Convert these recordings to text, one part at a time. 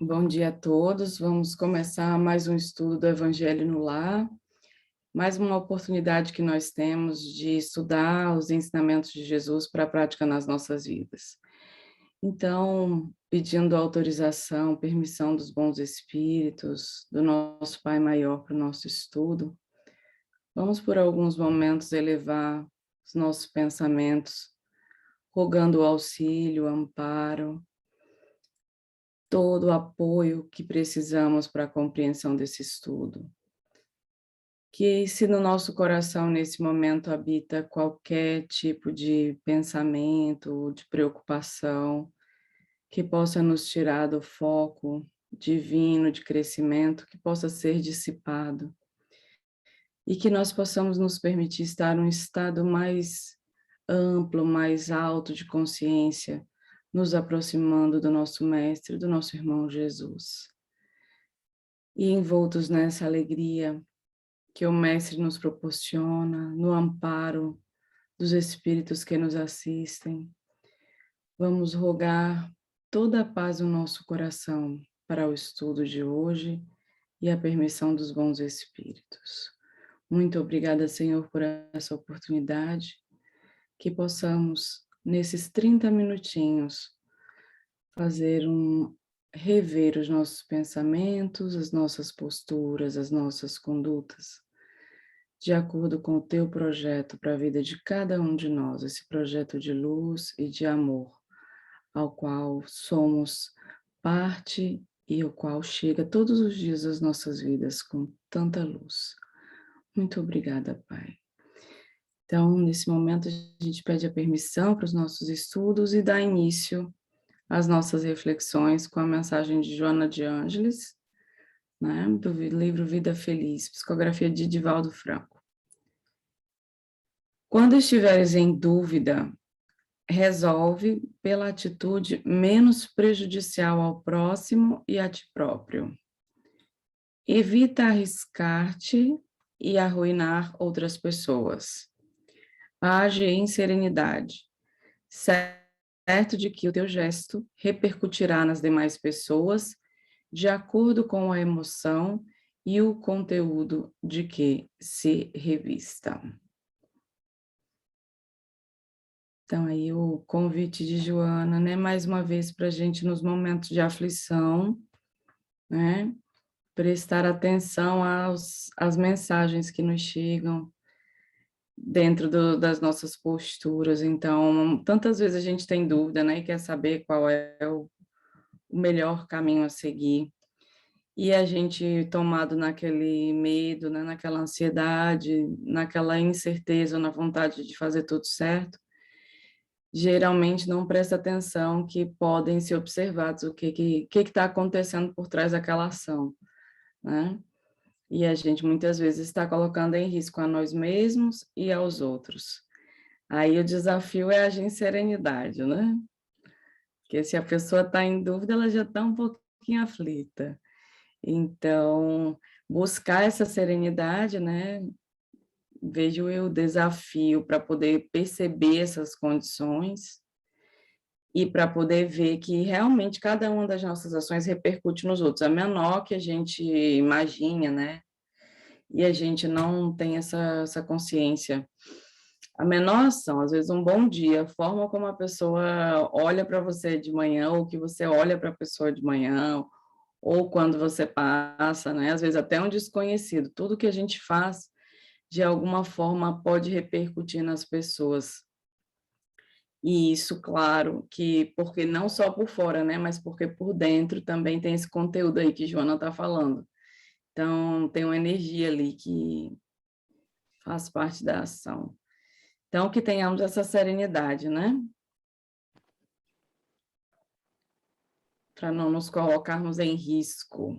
Bom dia a todos. Vamos começar mais um estudo do Evangelho no Lar, mais uma oportunidade que nós temos de estudar os ensinamentos de Jesus para a prática nas nossas vidas. Então, pedindo autorização, permissão dos bons espíritos, do nosso Pai Maior para o nosso estudo, vamos por alguns momentos elevar os nossos pensamentos, rogando o auxílio, o amparo, todo o apoio que precisamos para a compreensão desse estudo. Que se no nosso coração nesse momento habita qualquer tipo de pensamento, de preocupação, que possa nos tirar do foco divino de crescimento, que possa ser dissipado, e que nós possamos nos permitir estar num estado mais amplo, mais alto de consciência, nos aproximando do nosso Mestre, do nosso irmão Jesus. E envoltos nessa alegria que o Mestre nos proporciona, no amparo dos Espíritos que nos assistem, vamos rogar toda a paz no nosso coração para o estudo de hoje e a permissão dos bons Espíritos. Muito obrigada, Senhor, por essa oportunidade, que possamos, nesses 30 minutinhos, rever os nossos pensamentos, as nossas posturas, as nossas condutas, de acordo com o teu projeto para a vida de cada um de nós, esse projeto de luz e de amor, ao qual somos parte e o qual chega todos os dias às nossas vidas com tanta luz. Muito obrigada, Pai. Então, nesse momento, a gente pede a permissão para os nossos estudos e dá início às nossas reflexões com a mensagem de Joana de Ângeles, né, do livro Vida Feliz, psicografia de Divaldo Franco. Quando estiveres em dúvida, resolve pela atitude menos prejudicial ao próximo e a ti próprio. Evita arriscar-te e arruinar outras pessoas. Age em serenidade, certo de que o teu gesto repercutirá nas demais pessoas de acordo com a emoção e o conteúdo de que se revista. Então, aí o convite de Joana, né, mais uma vez para a gente nos momentos de aflição, né, prestar atenção às mensagens que nos chegam dentro das nossas posturas. Então, tantas vezes a gente tem dúvida, né, e quer saber qual é o melhor caminho a seguir. E a gente tomado naquele medo, né, naquela ansiedade, naquela incerteza, na vontade de fazer tudo certo, geralmente não presta atenção que podem ser observados o que está acontecendo por trás daquela ação, né? E a gente muitas vezes está colocando em risco a nós mesmos e aos outros. Aí o desafio é agir em serenidade, né? Porque se a pessoa está em dúvida, ela já está um pouquinho aflita. Então, buscar essa serenidade, né? Vejo eu o desafio para poder perceber essas condições e para poder ver que realmente cada uma das nossas ações repercute nos outros, a menor que a gente imagina, né? E a gente não tem essa consciência. A menor ação, às vezes um bom dia, a forma como a pessoa olha para você de manhã, ou que você olha para a pessoa de manhã, ou quando você passa, né? Às vezes até um desconhecido, tudo que a gente faz, de alguma forma, pode repercutir nas pessoas. E isso, claro, que porque não só por fora, né, mas porque por dentro também tem esse conteúdo aí que Joana está falando. Então, tem uma energia ali que faz parte da ação. Então, que tenhamos essa serenidade, né? Para não nos colocarmos em risco.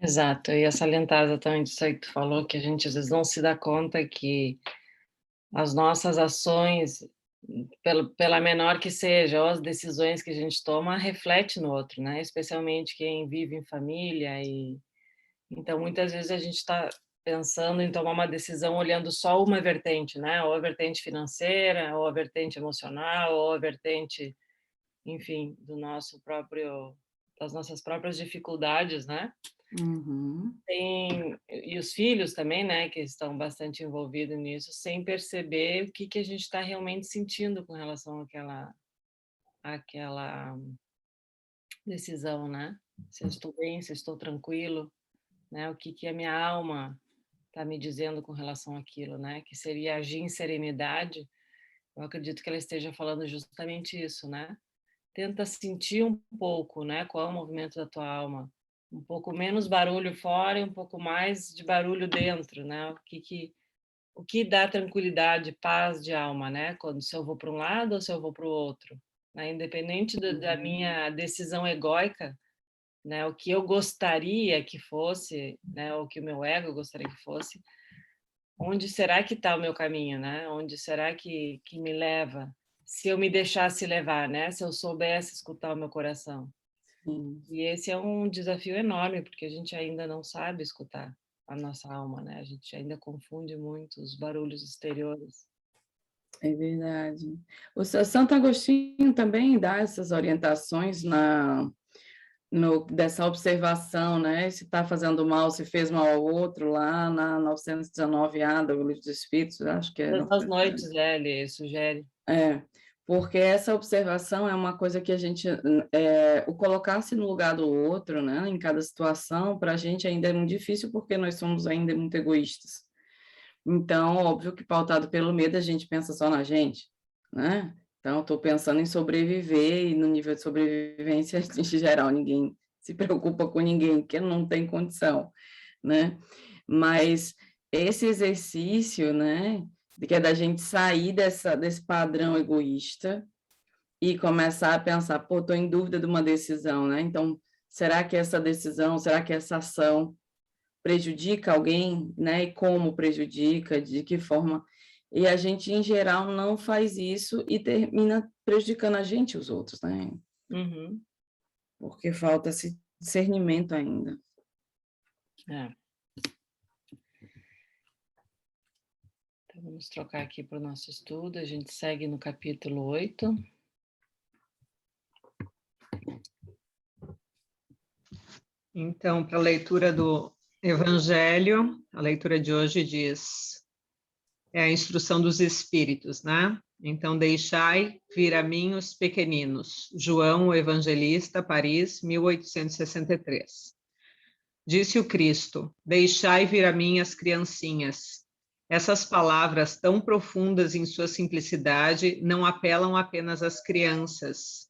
Exato, eu ia salientar exatamente isso aí que tu falou, que a gente às vezes não se dá conta que as nossas ações, pela menor que seja, ou as decisões que a gente toma, reflete no outro, né? Especialmente quem vive em família e então muitas vezes a gente está pensando em tomar uma decisão olhando só uma vertente, né? Ou a vertente financeira, ou a vertente emocional, ou a vertente, enfim, do nosso próprio das nossas próprias dificuldades, né? Uhum. E os filhos também, né, que estão bastante envolvidos nisso, sem perceber o que que a gente está realmente sentindo com relação àquela decisão, né? Se eu estou bem, se eu estou tranquilo, né? O que que a minha alma está me dizendo com relação àquilo, né? Que seria agir em serenidade. Eu acredito que ela esteja falando justamente isso, né? Tenta sentir um pouco, né? Qual é o movimento da tua alma. Um pouco menos barulho fora e um pouco mais de barulho dentro, né? O que dá tranquilidade, paz de alma, né? Quando se eu vou para um lado ou se eu vou para o outro, né? Independente da minha decisão egóica, né? O que eu gostaria que fosse, né? O que o meu ego gostaria que fosse. Onde será que está o meu caminho, né? Onde será que me leva? Se eu me deixasse levar, né? Se eu soubesse escutar o meu coração. Sim. E esse é um desafio enorme, porque a gente ainda não sabe escutar a nossa alma, né? A gente ainda confunde muito os barulhos exteriores. É verdade. O Santo Agostinho também dá essas orientações dessa observação, né? Se está fazendo mal, se fez mal ao outro, lá na 919A do Livro dos Espíritos, acho que é. Todas as noites, ele sugere. É, porque essa observação é uma coisa que a gente, o colocar-se no lugar do outro, né, em cada situação, para a gente ainda é muito difícil, porque nós somos ainda muito egoístas. Então, óbvio que pautado pelo medo, a gente pensa só na gente, né? Então, estou pensando em sobreviver, e no nível de sobrevivência, em geral, ninguém se preocupa com ninguém, porque não tem condição, né? Mas esse exercício, né, que é da gente sair desse padrão egoísta e começar a pensar, pô, estou em dúvida de uma decisão, né? Então, será que essa decisão, será que essa ação prejudica alguém, né? E como prejudica, de que forma? E a gente, em geral, não faz isso e termina prejudicando a gente e os outros, né? Uhum. Porque falta esse discernimento ainda. É. Então, vamos trocar aqui para o nosso estudo. A gente segue no capítulo 8. Então, para a leitura do Evangelho, a leitura de hoje diz, é a instrução dos Espíritos, né? Então, deixai vir a mim os pequeninos. João, o Evangelista, Paris, 1863. Disse o Cristo, deixai vir a mim as criancinhas. Essas palavras tão profundas em sua simplicidade não apelam apenas às crianças,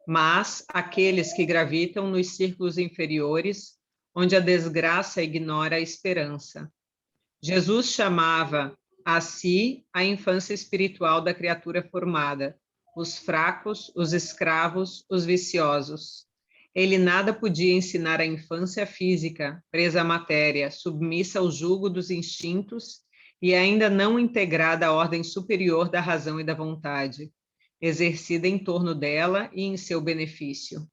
mas àqueles que gravitam nos círculos inferiores, onde a desgraça ignora a esperança. Jesus chamava a si a infância espiritual da criatura formada, os fracos, os escravos, os viciosos. Ele nada podia ensinar à infância física, presa à matéria, submissa ao jugo dos instintos e ainda não integrada à ordem superior da razão e da vontade, exercida em torno dela e em seu benefício.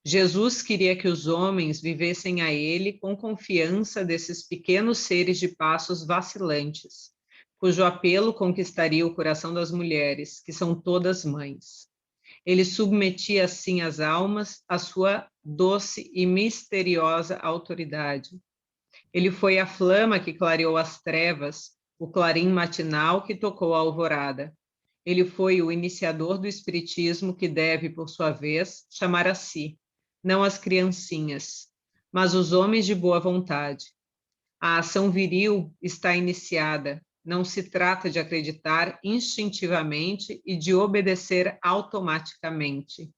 Jesus queria que os homens vivessem a ele com confiança desses pequenos seres de passos vacilantes, cujo apelo conquistaria o coração das mulheres, que são todas mães. Ele submetia assim as almas à sua doce e misteriosa autoridade. Ele foi a flama que clareou as trevas, o clarim matinal que tocou a alvorada. Ele foi o iniciador do espiritismo que deve, por sua vez, chamar a si, não as criancinhas, mas os homens de boa vontade. A ação viril está iniciada, não se trata de acreditar instintivamente e de obedecer automaticamente.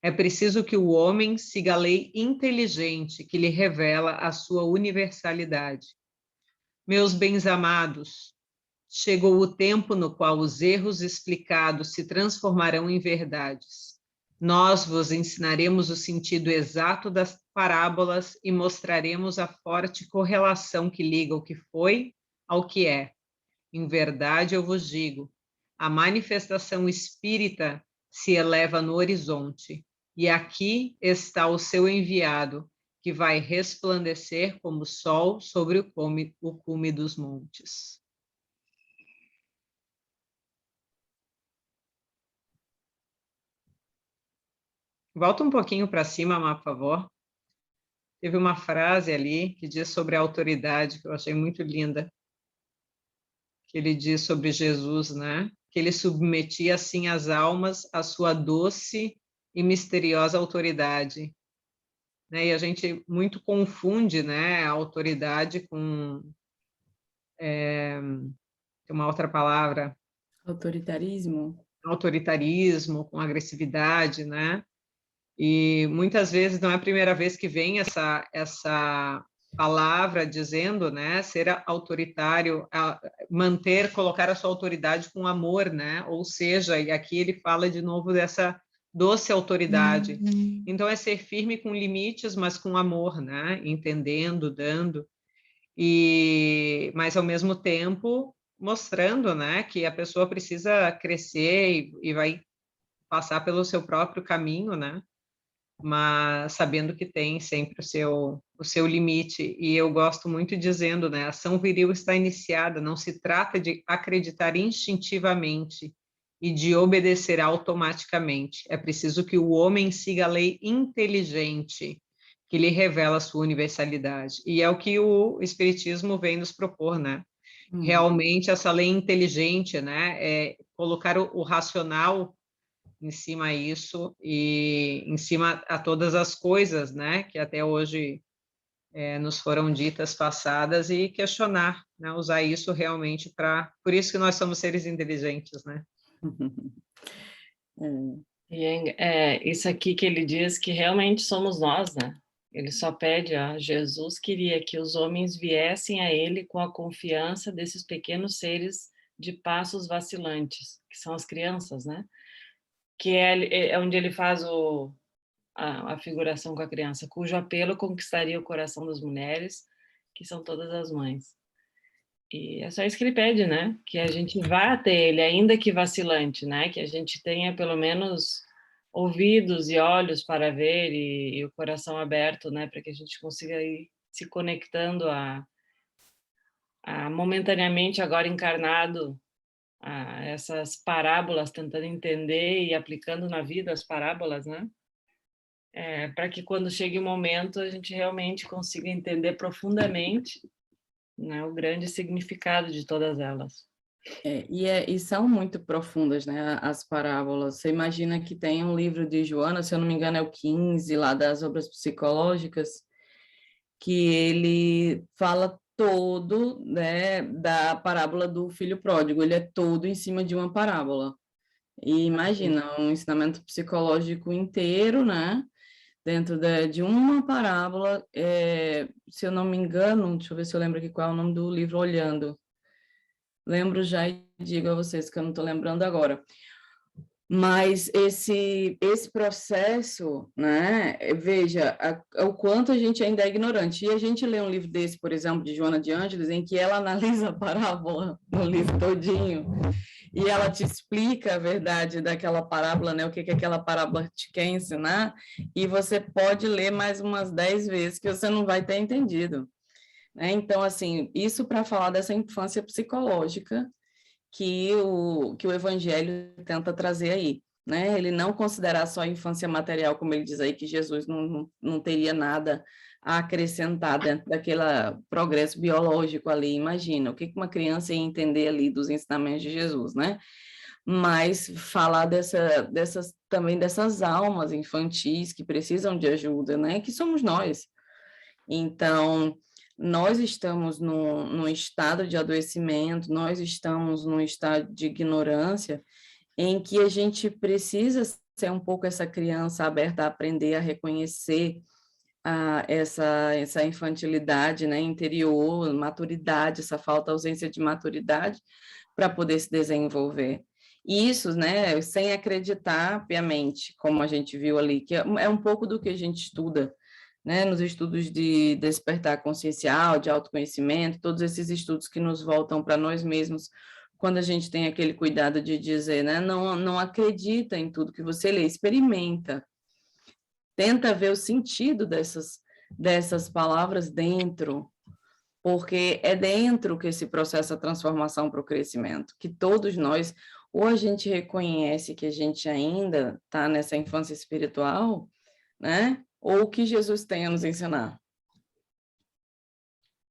É preciso que o homem siga a lei inteligente que lhe revela a sua universalidade. Meus bens amados, chegou o tempo no qual os erros explicados se transformarão em verdades. Nós vos ensinaremos o sentido exato das parábolas e mostraremos a forte correlação que liga o que foi ao que é. Em verdade, eu vos digo, a manifestação espírita se eleva no horizonte, e aqui está o seu enviado, que vai resplandecer como o sol sobre o cume dos montes. Volta um pouquinho para cima, Má, por favor. Teve uma frase ali que diz sobre a autoridade, que eu achei muito linda, que ele diz sobre Jesus, né? Que ele submetia, assim, as almas à sua doce e misteriosa autoridade. Né? E a gente muito confunde, né, a autoridade com uma outra palavra, Autoritarismo? autoritarismo, com agressividade, né? E muitas vezes não é a primeira vez que vem essa palavra dizendo, né, ser autoritário, manter, colocar a sua autoridade com amor, né? Ou seja, e aqui ele fala de novo dessa doce autoridade. Então é ser firme com limites, mas com amor, né? Entendendo, dando, mas ao mesmo tempo mostrando, né, que a pessoa precisa crescer e vai passar pelo seu próprio caminho, né? Mas sabendo que tem sempre o seu limite. E eu gosto muito dizendo, né, a ação viril está iniciada, não se trata de acreditar instintivamente e de obedecer automaticamente. É preciso que o homem siga a lei inteligente, que lhe revela a sua universalidade. E é o que o Espiritismo vem nos propor, né? Realmente, essa lei inteligente, né, é colocar o racional em cima a isso e em cima a todas as coisas, né, que até hoje nos foram ditas, passadas, e questionar, né, usar isso realmente para... Por isso que nós somos seres inteligentes, né? E isso aqui que ele diz que realmente somos nós, né? Ele só pede, Jesus queria que os homens viessem a ele com a confiança desses pequenos seres de passos vacilantes, que são as crianças, né? Que é onde ele faz a figuração com a criança, cujo apelo conquistaria o coração das mulheres, que são todas as mães. E é só isso que ele pede, né? Que a gente vá até ele, ainda que vacilante, né? Que a gente tenha pelo menos ouvidos e olhos para ver e o coração aberto, né? Para que a gente consiga ir se conectando a momentaneamente agora encarnado a essas parábolas, tentando entender e aplicando na vida as parábolas, né? Para que quando chegue o momento a gente realmente consiga entender profundamente, né, o grande significado de todas elas. E são muito profundas, né, as parábolas. Você imagina que tem um livro de Joana, se eu não me engano é o 15, lá das obras psicológicas, que ele fala todo, né, da parábola do filho pródigo, ele é todo em cima de uma parábola. E imagina, um ensinamento psicológico inteiro, né, dentro de uma parábola, se eu não me engano, deixa eu ver se eu lembro aqui qual é o nome do livro, Olhando. Lembro já e digo a vocês que eu não estou lembrando agora. Mas esse processo, né, veja o quanto a gente ainda é ignorante. E a gente lê um livro desse, por exemplo, de Joana de Ângeles, em que ela analisa a parábola no livro todinho, e ela te explica a verdade daquela parábola, né, o que aquela parábola te quer ensinar, e você pode ler mais umas 10 vezes que você não vai ter entendido. Né? Então, assim, isso para falar dessa infância psicológica que o Evangelho tenta trazer aí, né? Ele não considerar só a infância material, como ele diz aí, que Jesus não teria nada a acrescentar dentro daquele progresso biológico ali. Imagina, o que uma criança ia entender ali dos ensinamentos de Jesus, né? Mas falar também dessas almas infantis que precisam de ajuda, né? Que somos nós. Então, nós estamos num estado de adoecimento, nós estamos num estado de ignorância, em que a gente precisa ser um pouco essa criança aberta a aprender a reconhecer essa infantilidade, né, interior, maturidade, essa falta, ausência de maturidade, para poder se desenvolver. E isso, né, sem acreditar piamente, como a gente viu ali, que é um pouco do que a gente estuda, né, nos estudos de despertar consciencial, de autoconhecimento, todos esses estudos que nos voltam para nós mesmos, quando a gente tem aquele cuidado de dizer, né, não acredita em tudo que você lê, experimenta, tenta ver o sentido dessas palavras dentro, porque é dentro que se processa a transformação para o crescimento, que todos nós, ou a gente reconhece que a gente ainda está nessa infância espiritual, né? Ou o que Jesus tem a nos ensinar.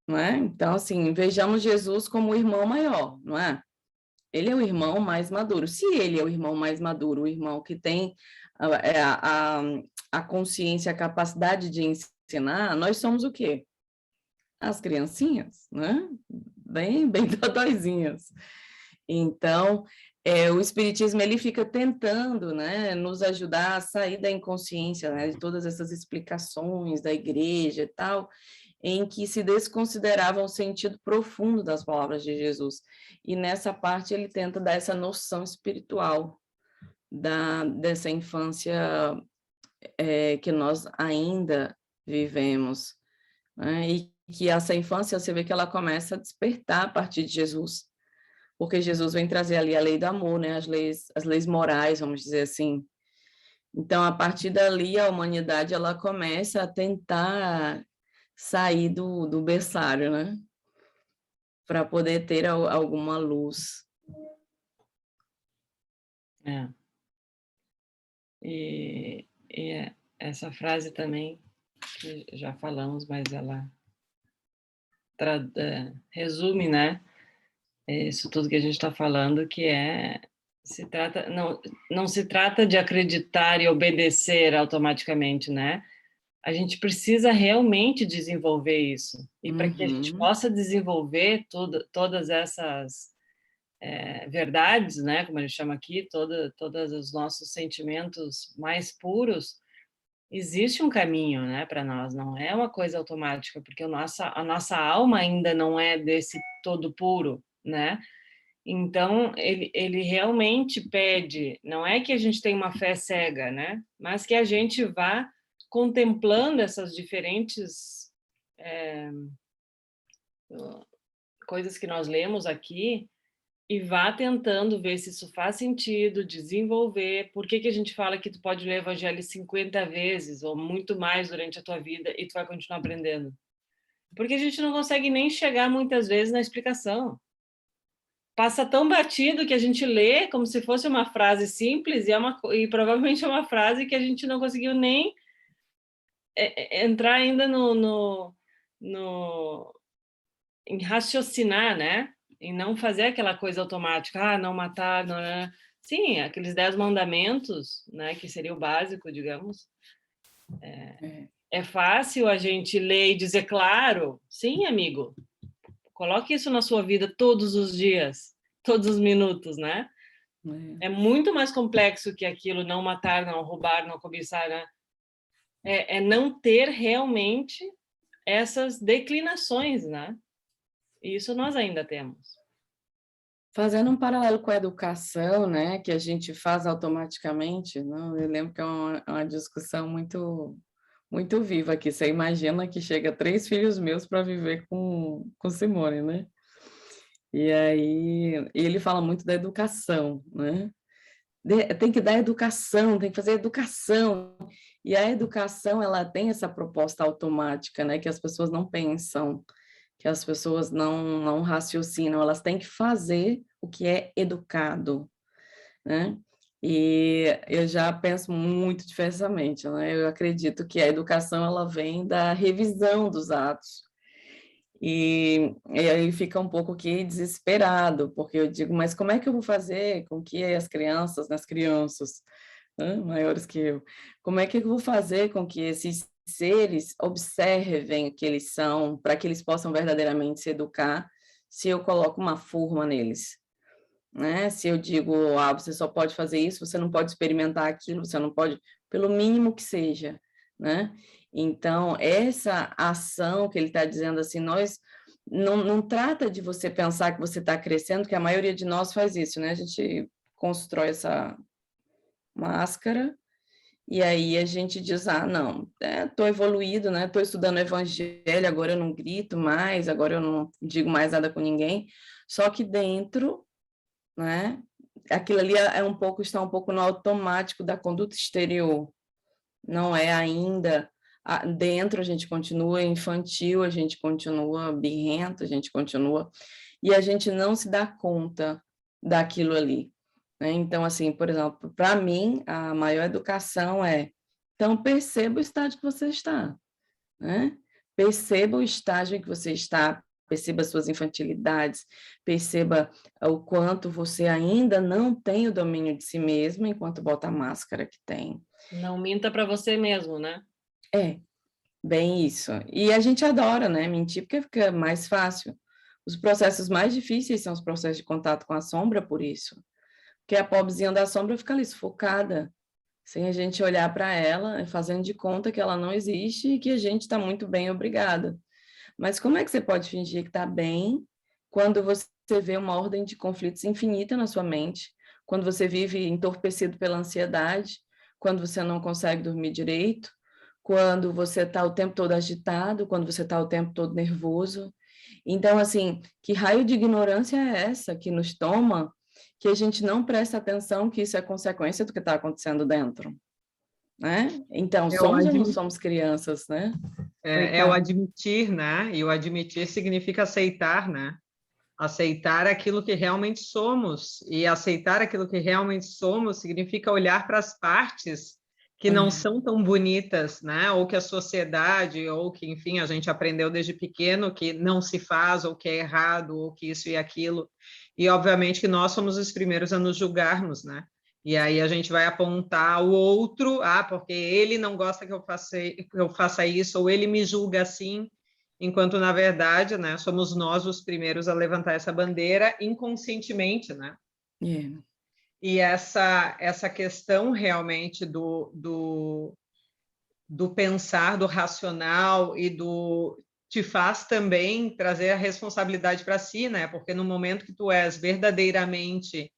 Não é? Então, assim, vejamos Jesus como o irmão maior, não é? Ele é o irmão mais maduro. Se ele é o irmão mais maduro, o irmão que tem a consciência, a capacidade de ensinar, nós somos o quê? As criancinhas, né? Bem dodóizinhas. Então, o Espiritismo, ele fica tentando, né, nos ajudar a sair da inconsciência, né, de todas essas explicações da igreja e tal, em que se desconsiderava o sentido profundo das palavras de Jesus. E nessa parte ele tenta dar essa noção espiritual dessa infância que nós ainda vivemos, né? E que essa infância, você vê que ela começa a despertar a partir de Jesus, porque Jesus vem trazer ali a lei do amor, né? As leis morais, vamos dizer assim. Então, a partir dali, a humanidade ela começa a tentar sair do berçário, né? Para poder ter alguma luz. Essa frase também, que já falamos, mas ela resume, né? Isso tudo que a gente está falando, que não se trata de acreditar e obedecer automaticamente, né? A gente precisa realmente desenvolver isso. E para que a gente possa desenvolver todas essas verdades, né, como a gente chama aqui, todos os nossos sentimentos mais puros, existe um caminho, né, para nós, não é uma coisa automática, porque a nossa alma ainda não é desse todo puro, né? Então, ele realmente pede, não é que a gente tenha uma fé cega, né? Mas que a gente vá contemplando essas diferentes coisas que nós lemos aqui e vá tentando ver se isso faz sentido, desenvolver. Por que a gente fala que tu pode ler o Evangelho 50 vezes ou muito mais durante a tua vida e tu vai continuar aprendendo? Porque a gente não consegue nem chegar muitas vezes na explicação. Passa tão batido que a gente lê como se fosse uma frase simples e provavelmente é uma frase que a gente não conseguiu nem entrar ainda em raciocinar, né? Em não fazer aquela coisa automática, não matar, não, né? Sim, aqueles 10 mandamentos, né? Que seria o básico, digamos. É fácil a gente ler e dizer, claro, sim, amigo, coloque isso na sua vida todos os dias, todos os minutos, né? É muito mais complexo que aquilo, não matar, não roubar, não cobiçar, né? É não ter realmente essas declinações, né? E isso nós ainda temos. Fazendo um paralelo com a educação, né, que a gente faz automaticamente, não? Eu lembro que é uma discussão muito viva aqui. Você imagina que chega 3 filhos meus para viver com Simone, né? E aí ele fala muito da educação, né? Tem que dar educação, tem que fazer educação. E a educação, ela tem essa proposta automática, né? Que as pessoas não pensam, que as pessoas não raciocinam, elas têm que fazer o que é educado, né? E eu já penso muito diversamente, né? Eu acredito que a educação, ela vem da revisão dos atos. E aí fica um pouco aqui desesperado, porque eu digo, mas como é que eu vou fazer com que as crianças, né, maiores que eu, como é que eu vou fazer com que esses seres observem o que eles são, para que eles possam verdadeiramente se educar, se eu coloco uma forma neles, né? Se eu digo, você só pode fazer isso, você não pode experimentar aquilo, você não pode, pelo mínimo que seja, né? Então, essa ação que ele está dizendo assim, nós não trata de você pensar que você está crescendo, que a maioria de nós faz isso, né? A gente constrói essa máscara e aí a gente diz, não, estou evoluído, né? Estou estudando o evangelho, agora eu não grito mais, agora eu não digo mais nada com ninguém, só que dentro, né? Aquilo ali está um pouco no automático da conduta exterior, não é ainda dentro. A gente continua infantil, a gente continua birrento, a gente continua, e a gente não se dá conta daquilo ali, né? Então, assim, por exemplo, para mim, a maior educação é, então, perceba o estágio que você está, né? Perceba o estágio em que você está, perceba as suas infantilidades, perceba o quanto você ainda não tem o domínio de si mesmo enquanto bota a máscara que tem. Não minta para você mesmo, né? É, bem isso. E a gente adora, né, mentir porque fica mais fácil. Os processos mais difíceis são os processos de contato com a sombra, por isso. Porque a pobrezinha da sombra fica ali sufocada, sem a gente olhar para ela, fazendo de conta que ela não existe e que a gente está muito bem, obrigada. Mas como é que você pode fingir que está bem quando você vê uma ordem de conflitos infinita na sua mente, quando você vive entorpecido pela ansiedade, quando você não consegue dormir direito, quando você está o tempo todo agitado, quando você está o tempo todo nervoso? Então, assim, que raio de ignorância é essa que nos toma, que a gente não presta atenção que isso é consequência do que está acontecendo dentro, né? Então, somos ou não somos crianças, né? É o admitir, né? E o admitir significa aceitar, né? Aceitar aquilo que realmente somos. E aceitar aquilo que realmente somos significa olhar para as partes que não são tão bonitas, né? Ou que a sociedade, ou que, enfim, a gente aprendeu desde pequeno que não se faz, ou que é errado, ou que isso e aquilo. E, obviamente, que nós somos os primeiros a nos julgarmos, né? E aí a gente vai apontar o outro, porque ele não gosta que eu faça isso, ou ele me julga assim, enquanto, na verdade, né, somos nós os primeiros a levantar essa bandeira inconscientemente, né? Yeah. E essa questão realmente do pensar, do racional e do te faz também trazer a responsabilidade para si, né? Porque no momento que tu és verdadeiramente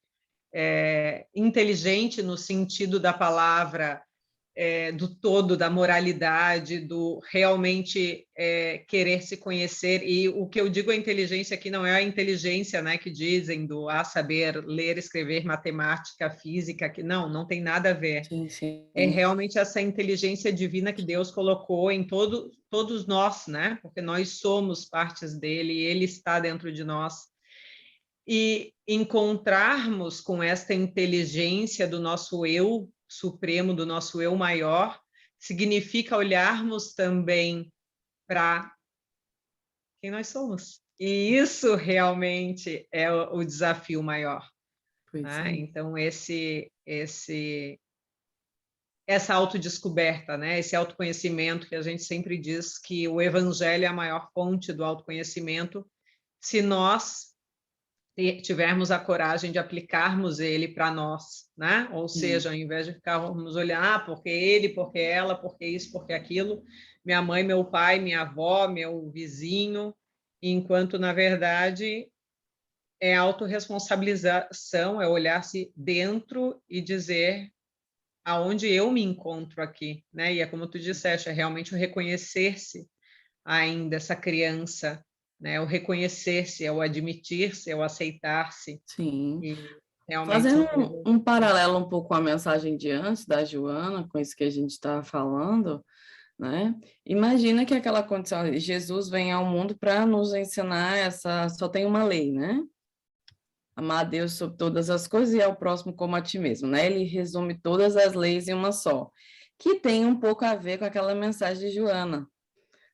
inteligente no sentido da palavra, do todo, da moralidade, do realmente querer se conhecer. E o que eu digo a inteligência aqui não é a inteligência, né, que dizem do saber ler, escrever, matemática, física, que não tem nada a ver. Sim, sim. É realmente essa inteligência divina que Deus colocou em todos nós, né? Porque nós somos partes dele e ele está dentro de nós. E encontrarmos com esta inteligência do nosso eu supremo, do nosso eu maior, significa olharmos também para quem nós somos. E isso realmente é o desafio maior. Né? Então, essa autodescoberta, né? Esse autoconhecimento que a gente sempre diz que o evangelho é a maior fonte do autoconhecimento, se nós tivermos a coragem de aplicarmos ele para nós, né? Ou seja, ao invés de ficarmos olhando, porque ele, porque ela, porque isso, porque aquilo, minha mãe, meu pai, minha avó, meu vizinho, enquanto, na verdade, é autorresponsabilização, é olhar-se dentro e dizer aonde eu me encontro aqui, né? E é como tu disseste, é realmente o reconhecer-se ainda, essa criança, né? O reconhecer-se, é o admitir-se, é o aceitar-se. Sim. E realmente fazendo um paralelo um pouco com a mensagem de antes da Joana, com isso que a gente estava falando, né? Imagina que aquela condição, Jesus vem ao mundo para nos ensinar só tem uma lei, né? Amar a Deus sobre todas as coisas e ao próximo como a ti mesmo, né? Ele resume todas as leis em uma só, que tem um pouco a ver com aquela mensagem de Joana,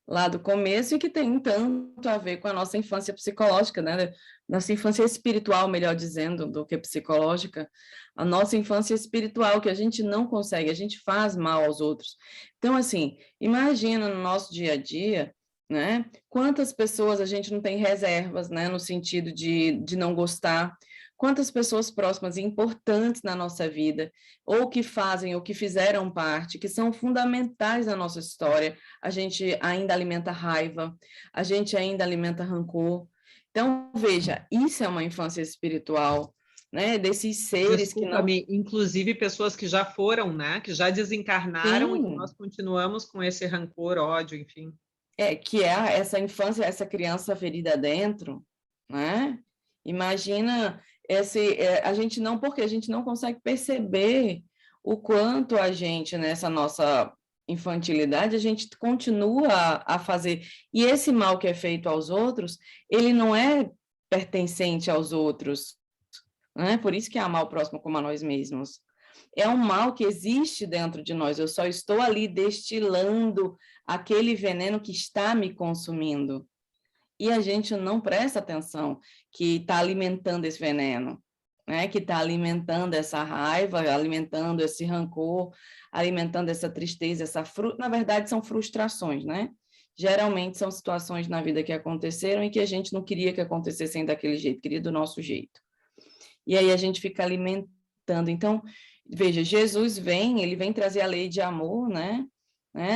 lá do começo, e que tem tanto a ver com a nossa infância psicológica, né? Nossa infância espiritual, melhor dizendo, do que psicológica, a nossa infância espiritual, que a gente não consegue, a gente faz mal aos outros. Então, assim, imagina no nosso dia a dia, né? Quantas pessoas a gente não tem reservas, né? No sentido de não gostar, quantas pessoas próximas e importantes na nossa vida, ou que fazem, ou que fizeram parte, que são fundamentais na nossa história, a gente ainda alimenta raiva, a gente ainda alimenta rancor. Então, veja, isso é uma infância espiritual, né? Desses seres que não... Inclusive pessoas que já foram, né? Que já desencarnaram. Sim. E que nós continuamos com esse rancor, ódio, enfim. Que é essa infância, essa criança ferida dentro, né? Imagina a gente não, porque a gente não consegue perceber o quanto a gente, nessa nossa infantilidade, a gente continua a fazer. E esse mal que é feito aos outros, ele não é pertencente aos outros, né? Por isso que é amar o próximo como a nós mesmos. É um mal que existe dentro de nós, eu só estou ali destilando aquele veneno que está me consumindo. E a gente não presta atenção que está alimentando esse veneno, né? Que está alimentando essa raiva, alimentando esse rancor, alimentando essa tristeza, na verdade são frustrações, né? Geralmente são situações na vida que aconteceram e que a gente não queria que acontecessem daquele jeito, queria do nosso jeito. E aí a gente fica alimentando. Então, veja, Jesus vem, ele vem trazer a lei de amor, né?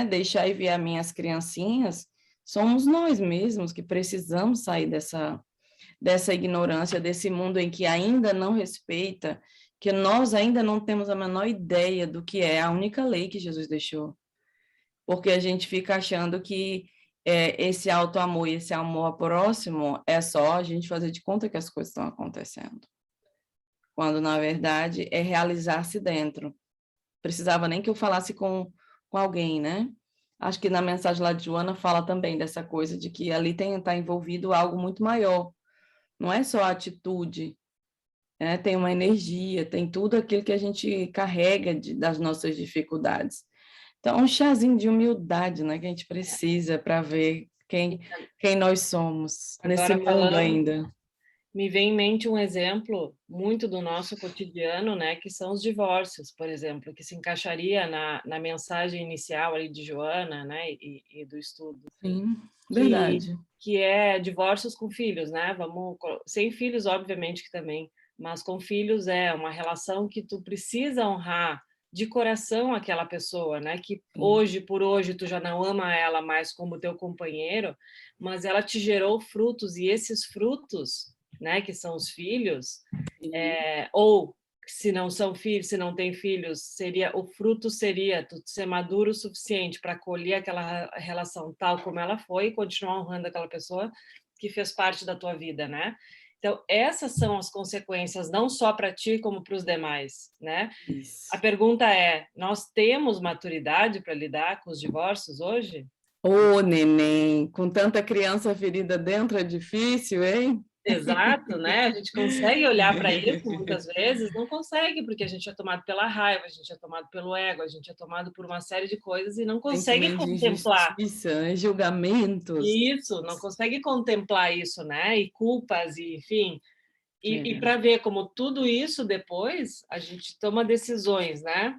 Deixar enviar minhas criancinhas. Somos nós mesmos que precisamos sair dessa ignorância, desse mundo em que ainda não respeita, que nós ainda não temos a menor ideia do que é a única lei que Jesus deixou. Porque a gente fica achando que esse auto-amor e esse amor próximo é só a gente fazer de conta que as coisas estão acontecendo. Quando, na verdade, é realizar-se dentro. Precisava nem que eu falasse com alguém, né? Acho que na mensagem lá de Joana fala também dessa coisa de que ali está envolvido algo muito maior. Não é só a atitude, né? Tem uma energia, tem tudo aquilo que a gente carrega das nossas dificuldades. Então, um chazinho de humildade, né, que a gente precisa para ver quem nós somos nesse mundo ainda. Me vem em mente um exemplo muito do nosso cotidiano, né, que são os divórcios, por exemplo, que se encaixaria na mensagem inicial ali de Joana, né, e do estudo. Sim, verdade. Que é divórcios com filhos, né? Sem filhos, obviamente que também, mas com filhos é uma relação que tu precisa honrar de coração aquela pessoa, né? Que hoje por hoje tu já não ama ela mais como teu companheiro, mas ela te gerou frutos e esses frutos, né? Que são os filhos, ou se não são filhos, se não tem filhos, o fruto seria tu ser maduro o suficiente para acolher aquela relação tal como ela foi e continuar honrando aquela pessoa que fez parte da tua vida, né? Então, essas são as consequências, não só para ti, como para os demais, né? Isso. A pergunta é, nós temos maturidade para lidar com os divórcios hoje? Ô, neném, com tanta criança ferida dentro é difícil, hein? Exato, né? A gente consegue olhar para isso muitas vezes, não consegue, porque a gente é tomado pela raiva, a gente é tomado pelo ego, a gente é tomado por uma série de coisas e não consegue contemplar. Injustiça, julgamentos. Isso, não consegue contemplar isso, né? E culpas, e enfim. E para ver como tudo isso depois, a gente toma decisões, né?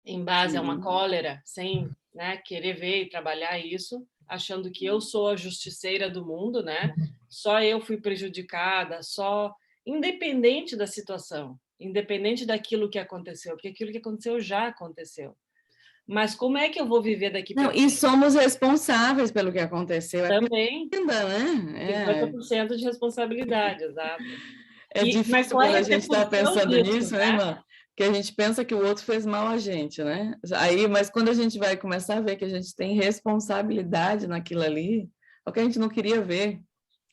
Em base a uma cólera, sem, né, querer ver e trabalhar isso, achando que eu sou a justiceira do mundo, né? Só eu fui prejudicada, independente da situação, independente daquilo que aconteceu, porque aquilo que aconteceu já aconteceu. Mas como é que eu vou viver daqui para frente? E somos responsáveis pelo que aconteceu. Também. Ainda, né? 50% de responsabilidade, exato. É difícil quando a gente está pensando nisso, né, irmã? Porque a gente pensa que o outro fez mal a gente, né? Mas quando a gente vai começar a ver que a gente tem responsabilidade naquilo ali, é o que a gente não queria ver.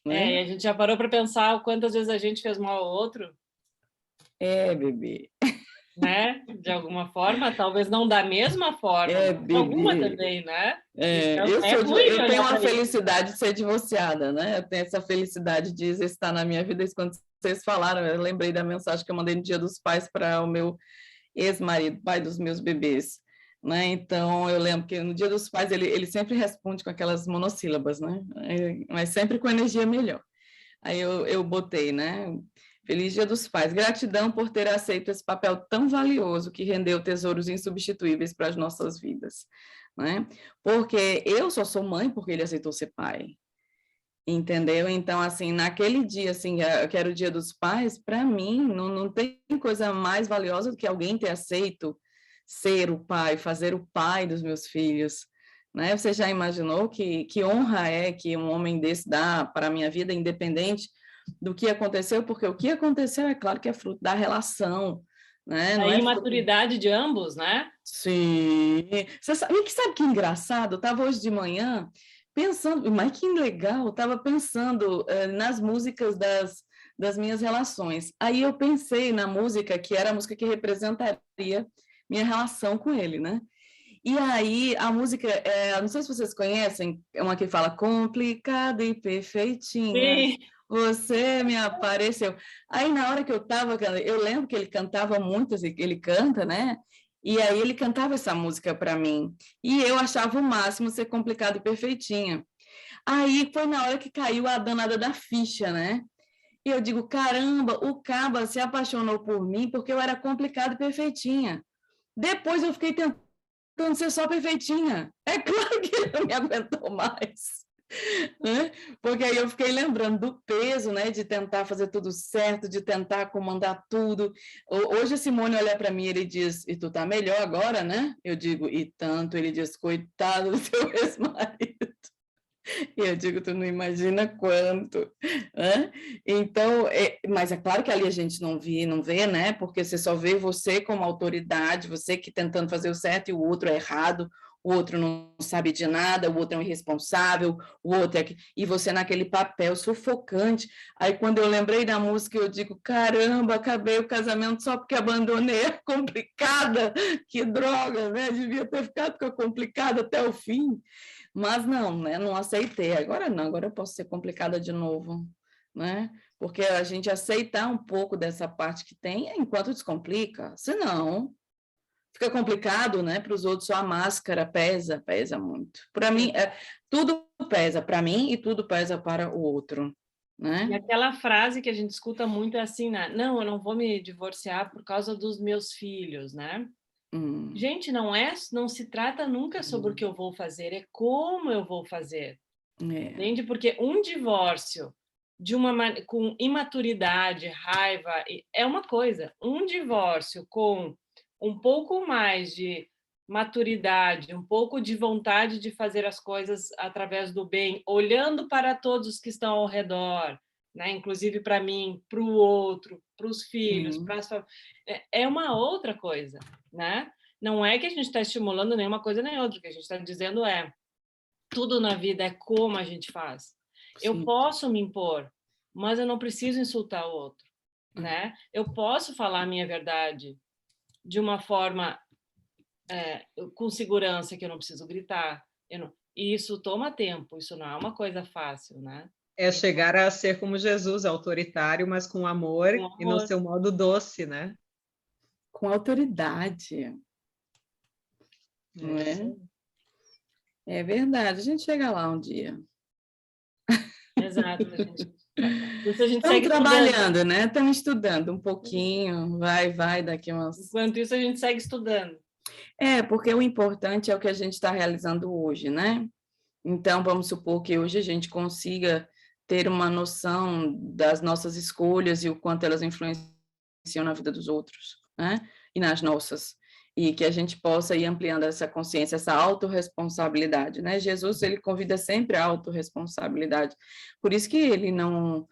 Né? E a gente já parou para pensar quantas vezes a gente fez mal ao outro? Bebê. Né? De alguma forma, talvez não da mesma forma, mas alguma também, né? Eu tenho a felicidade de ser divorciada, né? Eu tenho essa felicidade de estar na minha vida. E quando vocês falaram, eu lembrei da mensagem que eu mandei no Dia dos Pais para o meu ex-marido, pai dos meus bebês. Né? Então, eu lembro que no Dia dos Pais ele sempre responde com aquelas monossílabas, né? Mas sempre com energia melhor. Aí eu botei, né? Feliz Dia dos Pais. Gratidão por ter aceito esse papel tão valioso que rendeu tesouros insubstituíveis para as nossas vidas, né? Porque eu só sou mãe porque ele aceitou ser pai. Entendeu? Então, assim, naquele dia, assim, que era o Dia dos Pais, para mim, não tem coisa mais valiosa do que alguém ter aceito ser o pai, fazer o pai dos meus filhos, né? Você já imaginou que honra é que um homem desse dá para a minha vida, independente do que aconteceu? Porque o que aconteceu, é claro que é fruto da relação, né? A imaturidade de ambos, né? Sim. Você sabe que engraçado? Eu estava hoje de manhã pensando, mas que legal, estava pensando nas músicas das minhas relações. Aí eu pensei na música que era a música que representaria minha relação com ele, né? E aí a música, não sei se vocês conhecem, é uma que fala complicada e perfeitinha. Sim. você me apareceu. Aí, na hora que eu estava, eu lembro que ele cantava muito, assim, ele canta, né? E aí ele cantava essa música para mim. E eu achava o máximo ser complicado e perfeitinha. Aí foi na hora que caiu a danada da ficha, né? E eu digo, caramba, o Caba se apaixonou por mim porque eu era complicada e perfeitinha. Depois eu fiquei tentando ser só perfeitinha. É claro que ele não me aguentou mais. Né? Porque aí eu fiquei lembrando do peso, né, de tentar fazer tudo certo, de tentar comandar tudo. Hoje a Simone olha para mim e ele diz, e tu tá melhor agora, né? Eu digo, e tanto, ele diz, coitado do seu ex-marido. E eu digo, tu não imagina quanto, né? Então, mas é claro que ali a gente não vê, né? Porque você só vê você como autoridade, você que tentando fazer o certo e o outro é errado, o outro não sabe de nada, o outro é um irresponsável, o outro e você naquele papel sufocante. Aí quando eu lembrei da música, eu digo, caramba, acabei o casamento só porque abandonei a complicada, que droga, né? Devia ter ficado com a complicada até o fim. Mas não, né? Não aceitei. Agora não, agora eu posso ser complicada de novo, né? Porque a gente aceitar um pouco dessa parte que tem enquanto descomplica. Senão, fica complicado, né? Para os outros, só a máscara pesa muito. Para mim, tudo pesa para mim e tudo pesa para o outro, né? E aquela frase que a gente escuta muito é assim, né? Não, eu não vou me divorciar por causa dos meus filhos, né? Gente, não se trata nunca sobre o que eu vou fazer, é como eu vou fazer. Entende? Porque um divórcio com imaturidade, raiva, é uma coisa. Um divórcio com um pouco mais de maturidade, um pouco de vontade de fazer as coisas através do bem, olhando para todos que estão ao redor, né? Inclusive para mim, para o outro, para os filhos, é uma outra coisa, né? Não é que a gente está estimulando nenhuma coisa nem outra, o que a gente está dizendo é tudo na vida é como a gente faz. Sim. Eu posso me impor, mas eu não preciso insultar o outro, né? Eu posso falar a minha verdade de uma forma com segurança, que eu não preciso gritar. E isso toma tempo, isso não é uma coisa fácil, né? É chegar a ser como Jesus, autoritário, mas com amor e no seu modo doce, né? Com autoridade. Não é? É verdade, a gente chega lá um dia. Exato, a gente Estamos trabalhando, né? Estamos estudando um pouquinho, vai, daqui umas... Enquanto isso, a gente segue estudando. Porque o importante é o que a gente está realizando hoje, né? Então, vamos supor que hoje a gente consiga ter uma noção das nossas escolhas e o quanto elas influenciam na vida dos outros, né? E nas nossas. E que a gente possa ir ampliando essa consciência, essa autorresponsabilidade, né? Jesus, ele convida sempre a autorresponsabilidade. Por isso que ele não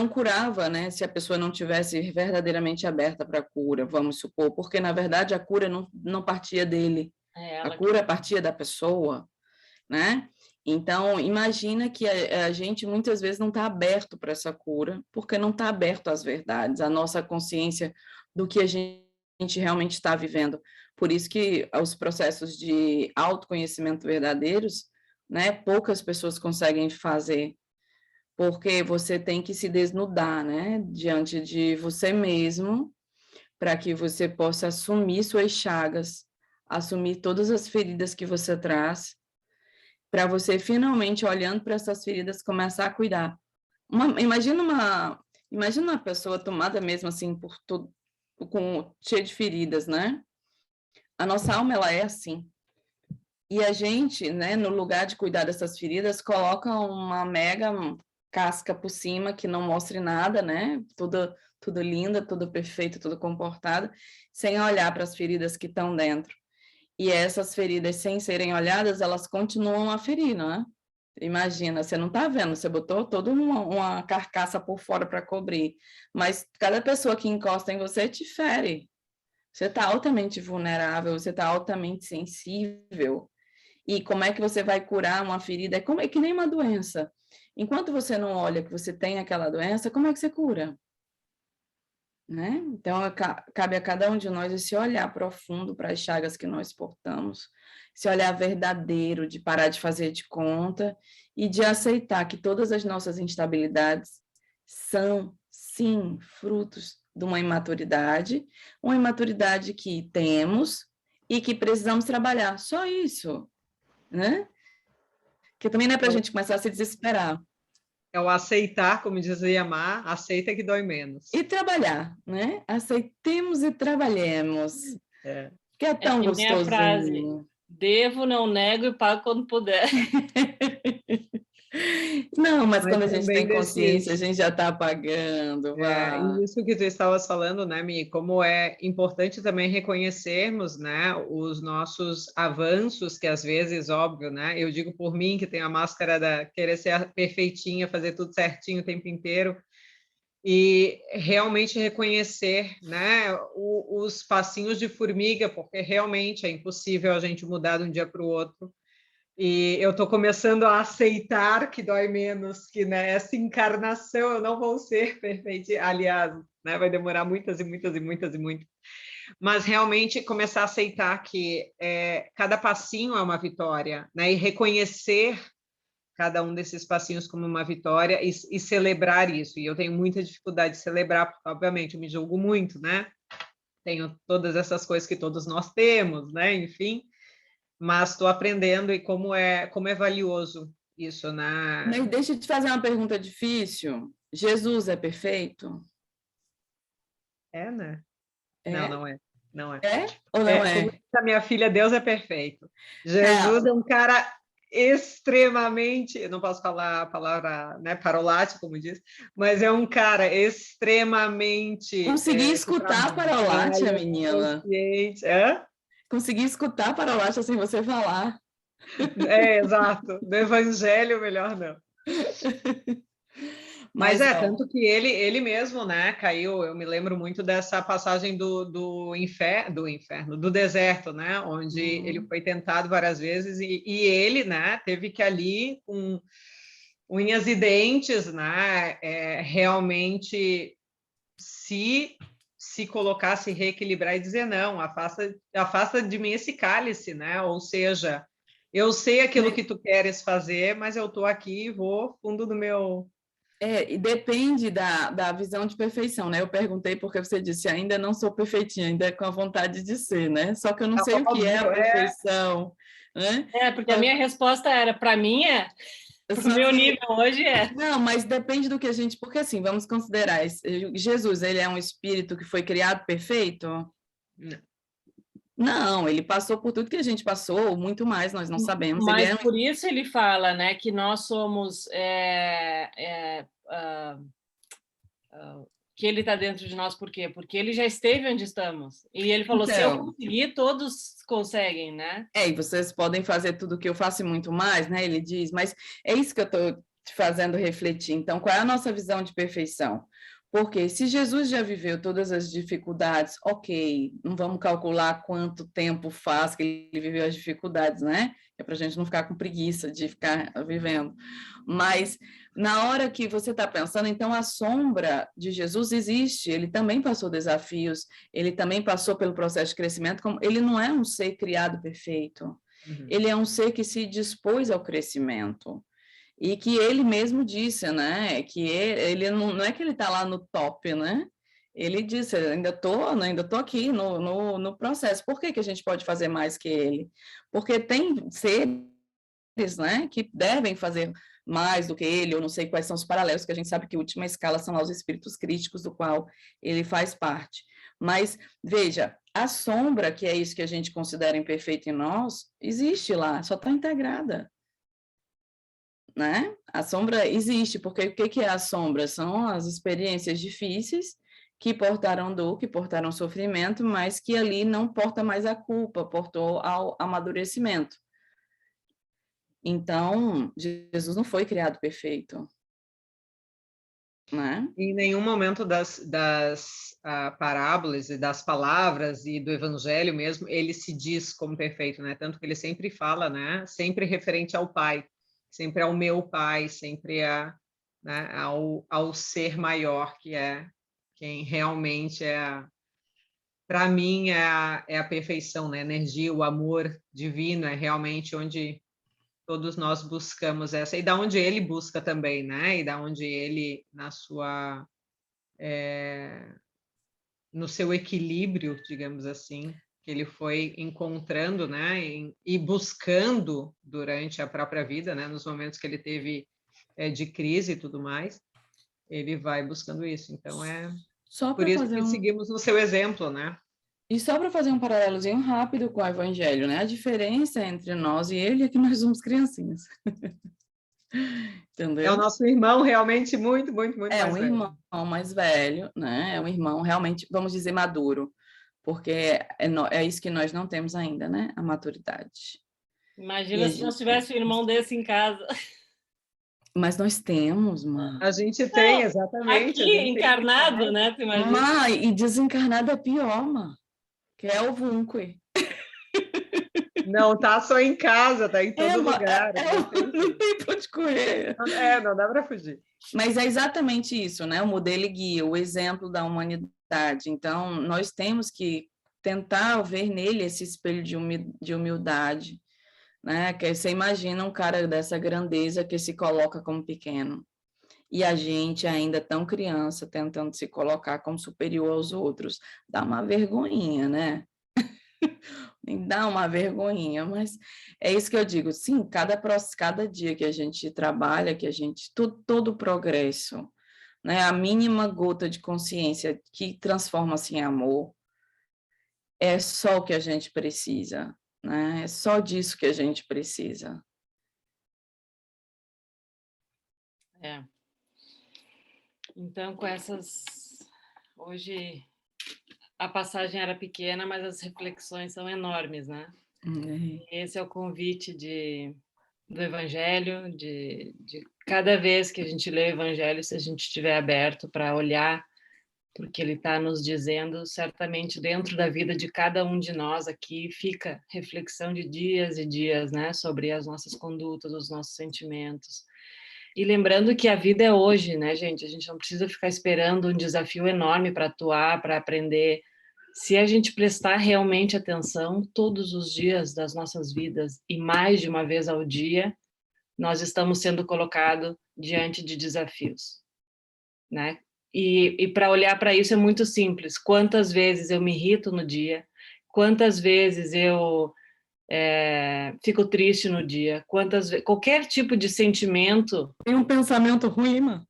curava, né, se a pessoa não tivesse verdadeiramente aberta para a cura, vamos supor, porque, na verdade, a cura não partia dele, a cura partia da pessoa, né? Então, imagina que a gente muitas vezes não está aberto para essa cura, porque não está aberto às verdades, à nossa consciência do que a gente realmente está vivendo. Por isso que os processos de autoconhecimento verdadeiros, né, poucas pessoas conseguem fazer, porque você tem que se desnudar, né, diante de você mesmo, para que você possa assumir suas chagas, assumir todas as feridas que você traz, para você finalmente, olhando para essas feridas, começar a cuidar. Imagina uma pessoa tomada mesmo assim por tudo, cheia de feridas, né? A nossa alma, ela é assim. E a gente, né, no lugar de cuidar dessas feridas, coloca uma mega casca por cima que não mostre nada, né? Tudo linda, tudo perfeito, tudo comportado, sem olhar para as feridas que estão dentro. E essas feridas, sem serem olhadas, elas continuam a ferir, não é? Imagina, você não está vendo, você botou toda uma carcaça por fora para cobrir, mas cada pessoa que encosta em você te fere. Você está altamente vulnerável, você está altamente sensível. E como é que você vai curar uma ferida? É que nem uma doença. Enquanto você não olha que você tem aquela doença, como é que você cura? né? Então, cabe a cada um de nós esse olhar profundo para as chagas que nós portamos, esse olhar verdadeiro de parar de fazer de conta e de aceitar que todas as nossas instabilidades são, sim, frutos de uma imaturidade que temos e que precisamos trabalhar. Só isso, né? Que também não é para a gente começar a se desesperar. É o aceitar, como dizia Mar, aceita que dói menos. E trabalhar, né? Aceitemos e trabalhemos. Que é tão gostosinho. Minha frase, devo, não nego e pago quando puder. Não, mas quando a gente tem consciência, a gente já está pagando. E isso que tu estavas falando, né, Mi? Como é importante também reconhecermos, né, os nossos avanços, que às vezes, óbvio, né? Eu digo por mim, que tem a máscara da querer ser perfeitinha, fazer tudo certinho o tempo inteiro, e realmente reconhecer, né, os passinhos de formiga, porque realmente é impossível a gente mudar de um dia para o outro. E eu estou começando a aceitar que dói menos, que nessa encarnação eu não vou ser perfeita. Aliás, né, vai demorar muitas e muitas e muitas e muitas. Mas realmente começar a aceitar que cada passinho é uma vitória, né, e reconhecer cada um desses passinhos como uma vitória e celebrar isso. E eu tenho muita dificuldade de celebrar, porque, obviamente, eu me julgo muito, né? Tenho todas essas coisas que todos nós temos, né? Enfim, mas estou aprendendo e como é valioso isso, né? Mas deixa eu te fazer uma pergunta difícil. Jesus é perfeito? É, né? É? Não, não é. Não é. É ou não é? Como diz a minha filha, Deus é perfeito. Jesus é um cara extremamente, não posso falar a palavra, né, parolate, como diz, mas é um cara extremamente... Consegui escutar a parolate, menina. Consegui escutar a parolate sem você falar. Exato. Do evangelho, melhor não. Mas tanto que ele mesmo, né, caiu, eu me lembro muito dessa passagem do inferno, do deserto, né, onde ele foi tentado várias vezes e ele, né, teve que ali, com unhas e dentes, né, realmente se colocar, se reequilibrar e dizer, não, afasta de mim esse cálice, né, ou seja, eu sei aquilo que tu queres fazer, mas eu estou aqui e vou fundo do meu... E depende da visão de perfeição, né? Eu perguntei porque você disse, ainda não sou perfeitinha, ainda é com a vontade de ser, né? Só que eu não sei o que é a perfeição. Né? Porque a minha resposta era, para mim para o meu nível hoje é. Não, mas depende do que a gente... Porque assim, vamos considerar, Jesus, ele é um espírito que foi criado perfeito? Não, ele passou por tudo que a gente passou, muito mais, nós não sabemos. Mas por isso ele fala, né, que nós somos... que ele está dentro de nós, por quê? Porque ele já esteve onde estamos. E ele falou, então, se eu conseguir, todos conseguem, né? E vocês podem fazer tudo o que eu faço e muito mais, né? Ele diz, mas é isso que eu estou te fazendo refletir. Então, qual é a nossa visão de perfeição? Porque se Jesus já viveu todas as dificuldades, ok, não vamos calcular quanto tempo faz que ele viveu as dificuldades, né? É para a gente não ficar com preguiça de ficar vivendo. Mas na hora que você está pensando, então a sombra de Jesus existe, ele também passou desafios, ele também passou pelo processo de crescimento, como ele não é um ser criado perfeito, ele é um ser que se dispôs ao crescimento. E que ele mesmo disse, né, que ele não é que ele está lá no top, né? Ele disse, ainda tô aqui no processo. Por que a gente pode fazer mais que ele? Porque tem seres, né, que devem fazer mais do que ele, eu não sei quais são os paralelos, que a gente sabe que a última escala são lá os espíritos críticos, do qual ele faz parte. Mas, veja, a sombra, que é isso que a gente considera imperfeito em nós, existe lá, só está integrada. Né? A sombra existe, porque o que é a sombra? São as experiências difíceis que portaram dor, que portaram sofrimento, mas que ali não porta mais a culpa, portou ao amadurecimento. Então, Jesus não foi criado perfeito. Né? Em nenhum momento das parábolas e das palavras e do evangelho mesmo, ele se diz como perfeito, né? Tanto que ele sempre fala, né? Sempre referente ao Pai, sempre ao meu Pai, sempre né? ao ser maior que é quem realmente para mim, é a perfeição, né? A energia, o amor divino é realmente onde todos nós buscamos essa, e da onde ele busca também, né? E da onde ele, no seu equilíbrio, digamos assim, que ele foi encontrando, né? E buscando durante a própria vida, né? Nos momentos que ele teve de crise e tudo mais, ele vai buscando isso. Então, Só por para isso fazer que seguimos o seu exemplo, né? E só para fazer um paralelozinho rápido com o Evangelho, né? A diferença entre nós e ele é que nós somos criancinhas. Entendeu? É o nosso irmão realmente muito, muito, muito É mais um velho. irmão mais velho, né? É um irmão realmente, vamos dizer, maduro, porque é isso que nós não temos ainda, né? A maturidade. Imagina se nós tivéssemos um irmão desse em casa. Mas nós temos, mano. A gente tem, exatamente. Aqui, encarnado, né? Tu imagina? E desencarnado é pior, mano. Que é o Vunque. Não tá só em casa, tá em todo lugar. Não tem pra onde correr. Não dá para fugir. Mas é exatamente isso, né? O modelo guia, o exemplo da humanidade. Então, nós temos que tentar ver nele esse espelho de humildade, né? Que você imagina um cara dessa grandeza que se coloca como pequeno. E a gente ainda tão criança, tentando se colocar como superior aos outros. Dá uma vergonhinha, né? Me dá uma vergonhinha, mas é isso que eu digo. Sim, cada dia que a gente trabalha, que a gente... todo o progresso, né? A mínima gota de consciência que transforma-se em amor, é só o que a gente precisa, né? É só disso que a gente precisa. É. Então, com essas... Hoje, a passagem era pequena, mas as reflexões são enormes, né? Esse é o convite do Evangelho, de cada vez que a gente lê o Evangelho, se a gente estiver aberto para olhar, porque ele está nos dizendo, certamente dentro da vida de cada um de nós aqui fica reflexão de dias e dias, né, sobre as nossas condutas, os nossos sentimentos. E lembrando que a vida é hoje, né, gente? A gente não precisa ficar esperando um desafio enorme para atuar, para aprender. Se a gente prestar realmente atenção todos os dias das nossas vidas e mais de uma vez ao dia, nós estamos sendo colocados diante de desafios, né? E para olhar para isso é muito simples. Quantas vezes eu me irrito no dia? Quantas vezes eu fico triste no dia? Qualquer tipo de sentimento. Tem um pensamento ruim, mano.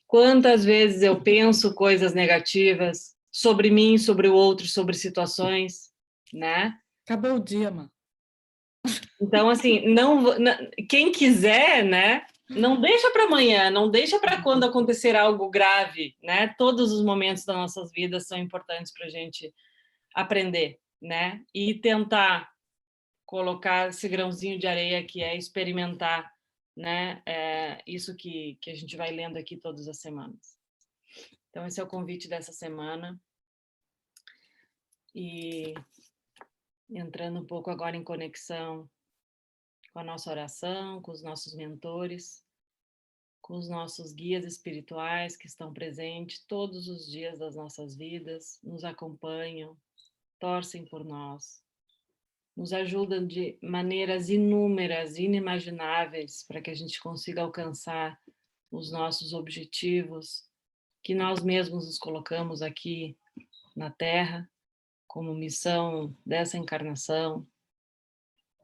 Quantas vezes eu penso coisas negativas sobre mim, sobre o outro, sobre situações, né? Acabou o dia, mano. Então, assim, quem quiser, né? Não deixa para amanhã, não deixa para quando acontecer algo grave, né? Todos os momentos das nossas vidas são importantes para a gente aprender, né? E tentar colocar esse grãozinho de areia que é experimentar, né? Isso que a gente vai lendo aqui todas as semanas. Então, esse é o convite dessa semana. E entrando um pouco agora em conexão com a nossa oração, com os nossos mentores, com os nossos guias espirituais que estão presentes todos os dias das nossas vidas, nos acompanham, torcem por nós, nos ajudam de maneiras inúmeras, inimagináveis, para que a gente consiga alcançar os nossos objetivos que nós mesmos nos colocamos aqui na Terra, como missão dessa encarnação.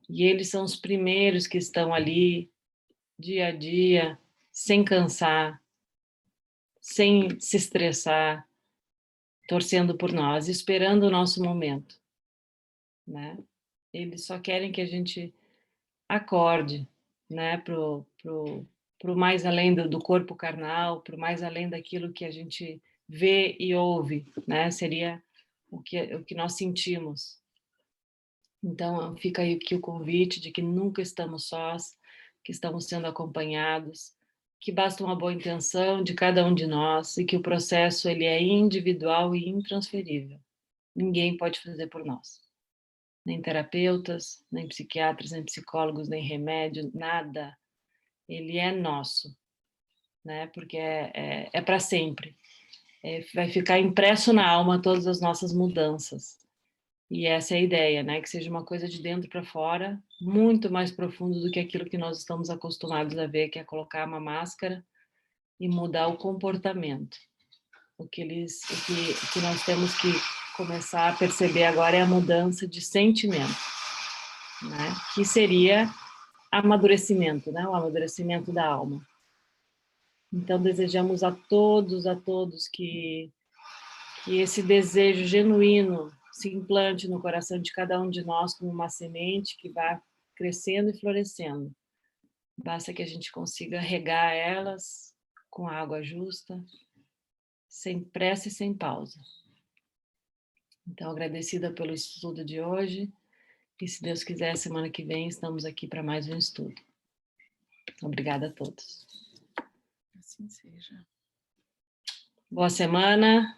E eles são os primeiros que estão ali, dia a dia, sem cansar, sem se estressar, torcendo por nós, esperando o nosso momento, né? Eles só querem que a gente acorde, né, pro mais além do corpo carnal, pro mais além daquilo que a gente vê e ouve, né? Seria o que nós sentimos. Então, fica aí aqui o convite de que nunca estamos sós, que estamos sendo acompanhados, que basta uma boa intenção de cada um de nós e que o processo ele é individual e intransferível. Ninguém pode fazer por nós. Nem terapeutas, nem psiquiatras, nem psicólogos, nem remédio, nada. Ele é nosso, né? Porque é para sempre. vai ficar impresso na alma todas as nossas mudanças. E essa é a ideia, né? Que seja uma coisa de dentro para fora, muito mais profundo do que aquilo que nós estamos acostumados a ver, que é colocar uma máscara e mudar o comportamento. O que nós temos que começar a perceber agora é a mudança de sentimento, né? Que seria amadurecimento, né? O amadurecimento da alma. Então, desejamos a todos que esse desejo genuíno se implante no coração de cada um de nós como uma semente que vá crescendo e florescendo. Basta que a gente consiga regar elas com água justa, sem pressa e sem pausa. Então, agradecida pelo estudo de hoje, e se Deus quiser, semana que vem estamos aqui para mais um estudo. Obrigada a todos. Assim seja. Boa semana.